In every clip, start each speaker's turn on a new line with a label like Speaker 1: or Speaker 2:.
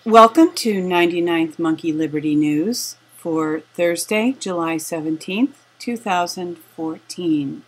Speaker 1: Welcome to 99th Monkey Liberty News for Thursday, July 17th, 2014.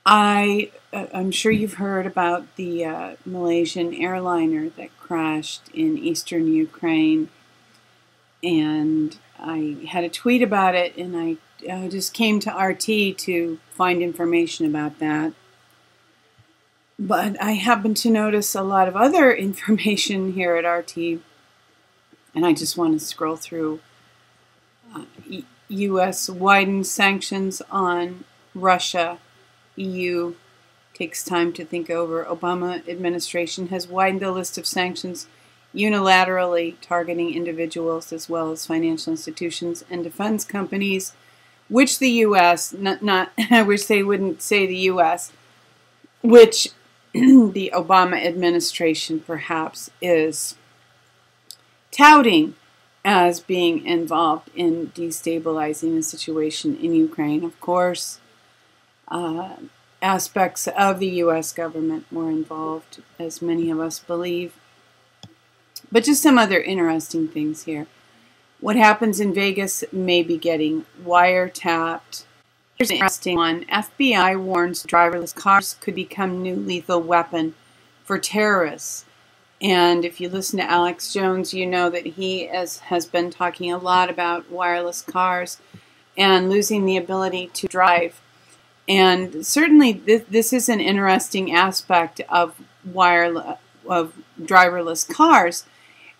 Speaker 1: I'm sure you've heard about the Malaysian airliner that crashed in eastern Ukraine, and I had a tweet about it, and I just came to RT to find information about that. But I happened to notice a lot of other information here at RT, and I just want to scroll through. U.S. widens sanctions on Russia. EU takes time to think over. Obama administration has widened the list of sanctions unilaterally targeting individuals as well as financial institutions and defense companies, which the U.S., I wish they wouldn't say the U.S., which the Obama administration perhaps is touting as being involved in destabilizing the situation in Ukraine. Of course, aspects of the U.S. government were involved, as many of us believe. But just some other interesting things here. What happens in Vegas may be getting wiretapped. Here's an interesting one. FBI warns driverless cars could become new lethal weapon for terrorists. And if you listen to Alex Jones, you know that he has been talking a lot about wireless cars and losing the ability to drive. And certainly this is an interesting aspect of driverless cars.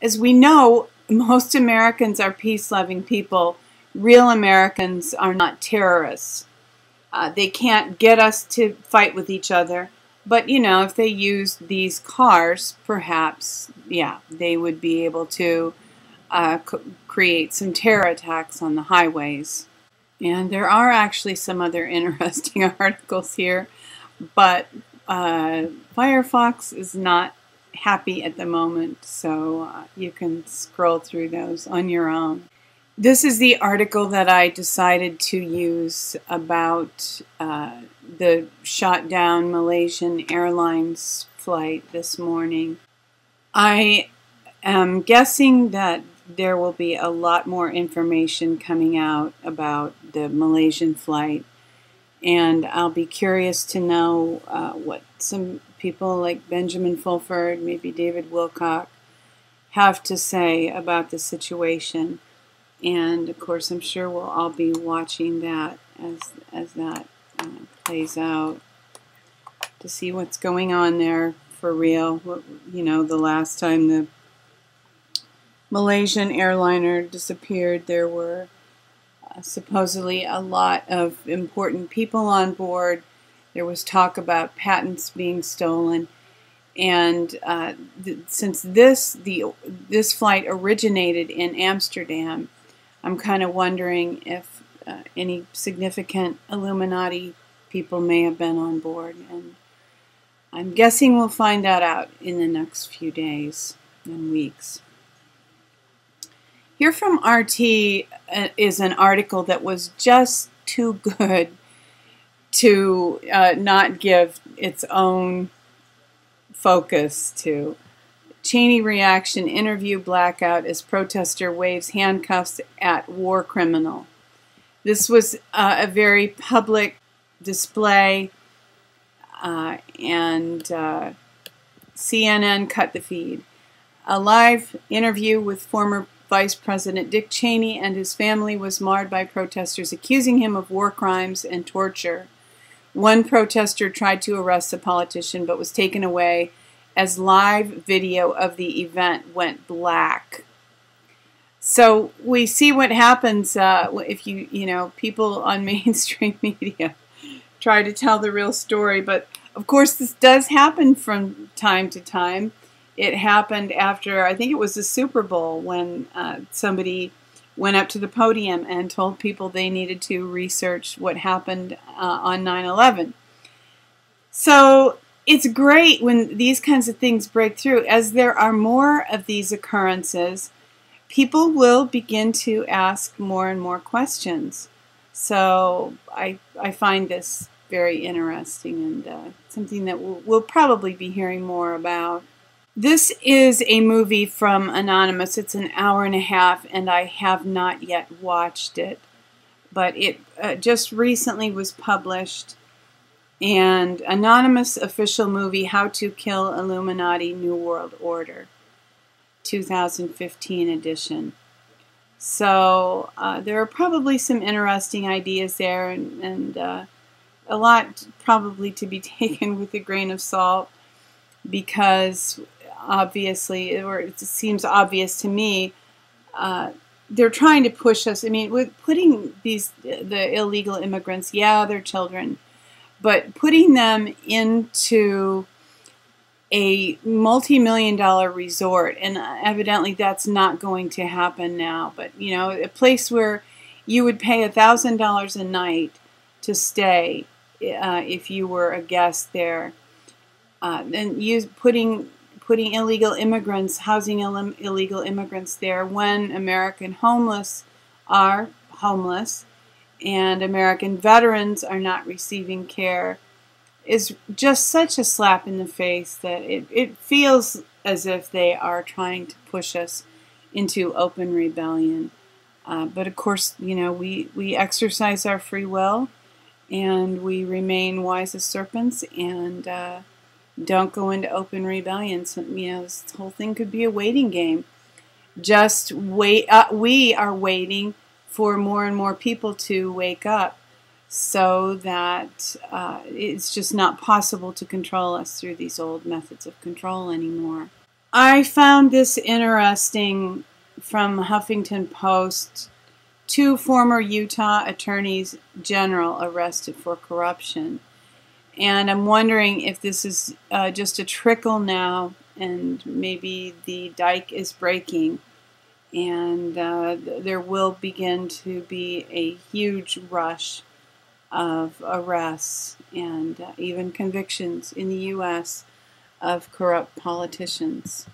Speaker 1: As we know, most Americans are peace-loving people. Real Americans are not terrorists. They can't get us to fight with each other, but you know, if they used these cars, perhaps, yeah, they would be able to create some terror attacks on the highways. And there are actually some other interesting articles here, but Firefox is not happy at the moment, so you can scroll through those on your own. This is the article that I decided to use about the shot down Malaysian Airlines flight this morning. I am guessing that there will be a lot more information coming out about the Malaysian flight, and I'll be curious to know what some people like Benjamin Fulford, maybe David Wilcock, have to say about the situation. And of course, I'm sure we'll all be watching that as that plays out to see what's going on there for real. You know, the last time the Malaysian airliner disappeared, there were supposedly a lot of important people on board. There was talk about patents being stolen. And since this flight originated in Amsterdam, I'm kind of wondering if any significant Illuminati people may have been on board. And I'm guessing we'll find that out in the next few days and weeks. Here from RT is an article that was just too good to not give its own focus to. Cheney reaction, interview blackout as protester waves handcuffs at war criminal. This was a very public display, and CNN cut the feed. A live interview with former Vice President Dick Cheney and his family was marred by protesters accusing him of war crimes and torture. One protester tried to arrest the politician but was taken away as live video of the event went black. So we see what happens if you know, people on mainstream media try to tell the real story. But of course, this does happen from time to time. It happened after, I think it was the Super Bowl, when somebody went up to the podium and told people they needed to research what happened on 9/11. So it's great when these kinds of things break through. As there are more of these occurrences, people will begin to ask more and more questions. So I find this very interesting and something that we'll probably be hearing more about. This is a movie from Anonymous. It's an hour and a half, and I have not yet watched it. But it just recently was published. And Anonymous official movie, How to Kill Illuminati New World Order, 2015 edition. So there are probably some interesting ideas there, and a lot probably to be taken with a grain of salt, because obviously, or it seems obvious to me, they're trying to push us. I mean, with putting the illegal immigrants, yeah, they're children, but putting them into a multi-million-dollar resort, and evidently that's not going to happen now. But you know, a place where you would pay $1,000 a night to stay if you were a guest there, and putting illegal immigrants, housing illegal immigrants there when American homeless are homeless and American veterans are not receiving care, is just such a slap in the face that it feels as if they are trying to push us into open rebellion. But of course, you know, we exercise our free will, and we remain wise as serpents, and don't go into open rebellion. So, you know, this whole thing could be a waiting game. Just wait. We are waiting for more and more people to wake up, so that it's just not possible to control us through these old methods of control anymore. I found this interesting from Huffington Post. 2 former Utah attorneys general arrested for corruption. And I'm wondering if this is just a trickle now, and maybe the dike is breaking, and there will begin to be a huge rush of arrests and even convictions in the U.S. of corrupt politicians.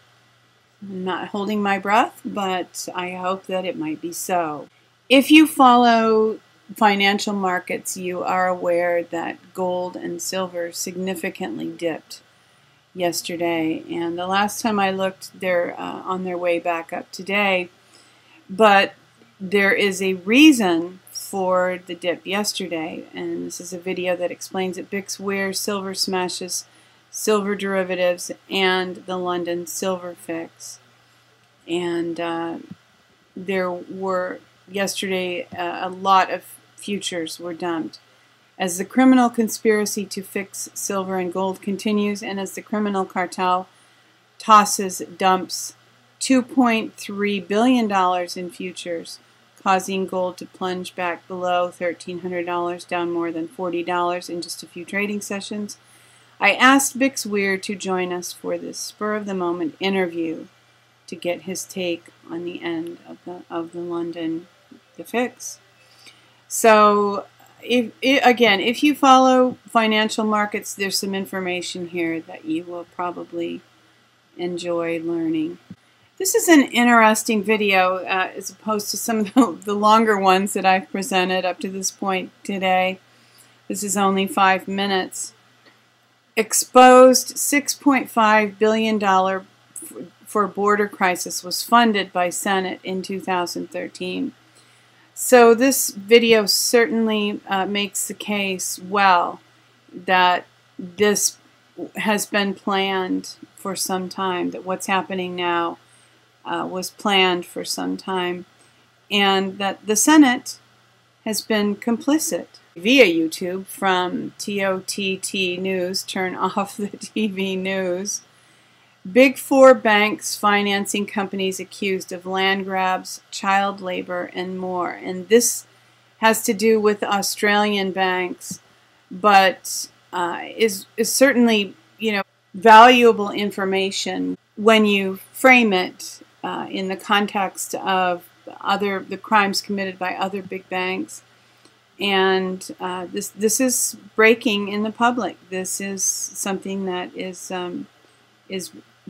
Speaker 1: I'm not holding my breath, but I hope that it might be so. If you follow financial markets, you are aware that gold and silver significantly dipped yesterday, and the last time I looked, they're on their way back up today. But there is a reason for the dip yesterday, and this is a video that explains it. BRICS Weir silver smashes silver derivatives and the London silver fix. And there were yesterday a lot of futures were dumped as the criminal conspiracy to fix silver and gold continues, and as the criminal cartel dumps $2.3 billion in futures, causing gold to plunge back below $1,300, down more than $40 in just a few trading sessions. I asked BRICS Weir to join us for this spur-of-the-moment interview to get his take on the end of the London fix. So, if you follow financial markets, there's some information here that you will probably enjoy learning. This is an interesting video as opposed to some of the longer ones that I've presented up to this point today. This is only 5 minutes. Exposed $6.5 billion for border crisis was funded by Senate in 2013. So this video certainly makes the case well that this has been planned for some time, that what's happening now was planned for some time, and that the Senate has been complicit. Via YouTube from TOTT News, turn off the TV news. Big Four banks financing companies accused of land grabs, child labor, and more. And this has to do with Australian banks, but is certainly, you know, valuable information when you frame it in the context of the crimes committed by other big banks. And this is breaking in the public. This is something that is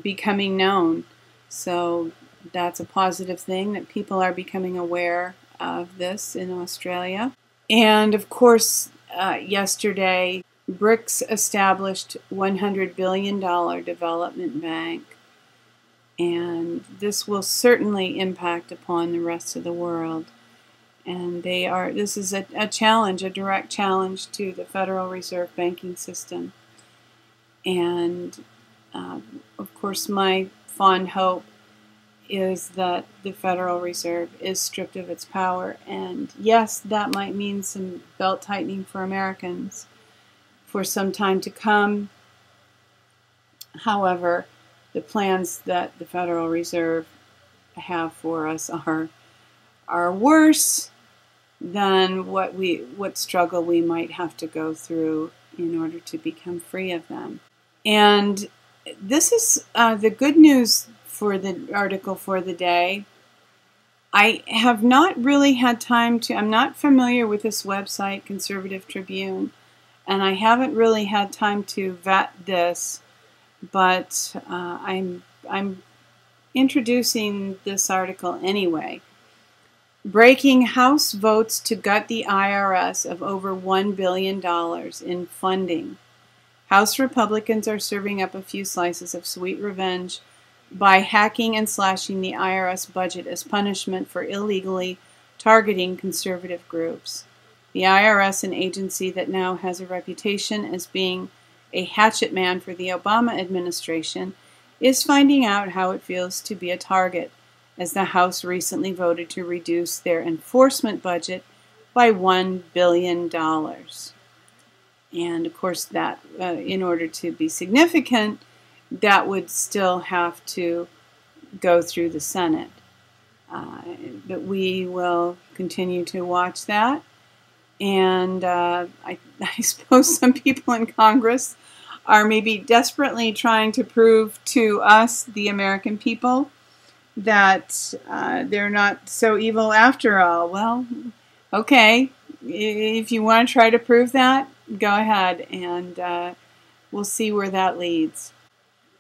Speaker 1: becoming known. So that's a positive thing, that people are becoming aware of this in Australia. And of course, yesterday, BRICS established $100 billion development bank. And this will certainly impact upon the rest of the world. And this is a challenge, a direct challenge to the Federal Reserve banking system. And of course, my fond hope is that the Federal Reserve is stripped of its power. And yes, that might mean some belt tightening for Americans for some time to come. However, the plans that the Federal Reserve have for us are worse than what struggle we might have to go through in order to become free of them. And this is the good news for the article for the day. I have not really had time to, I'm not familiar with this website, Conservative Tribune, and I haven't really had time to vet this, but I'm introducing this article anyway. Breaking House votes to gut the IRS of over $1 billion in funding. House Republicans are serving up a few slices of sweet revenge by hacking and slashing the IRS budget as punishment for illegally targeting conservative groups. The IRS, an agency that now has a reputation as being a hatchet man for the Obama administration, is finding out how it feels to be a target, as the House recently voted to reduce their enforcement budget by $1 billion. And of course, that in order to be significant, that would still have to go through the Senate. But we will continue to watch that. And I suppose some people in Congress are maybe desperately trying to prove to us, the American people, that they're not so evil after all. Well, okay, if you want to try to prove that, go ahead, and we'll see where that leads.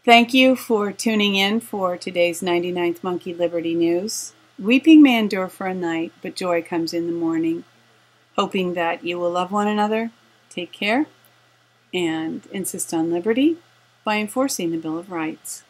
Speaker 1: Thank you for tuning in for today's 99th Monkey Liberty News. Weeping may endure for a night, but joy comes in the morning. Hoping that you will love one another, take care, and insist on liberty by enforcing the Bill of Rights.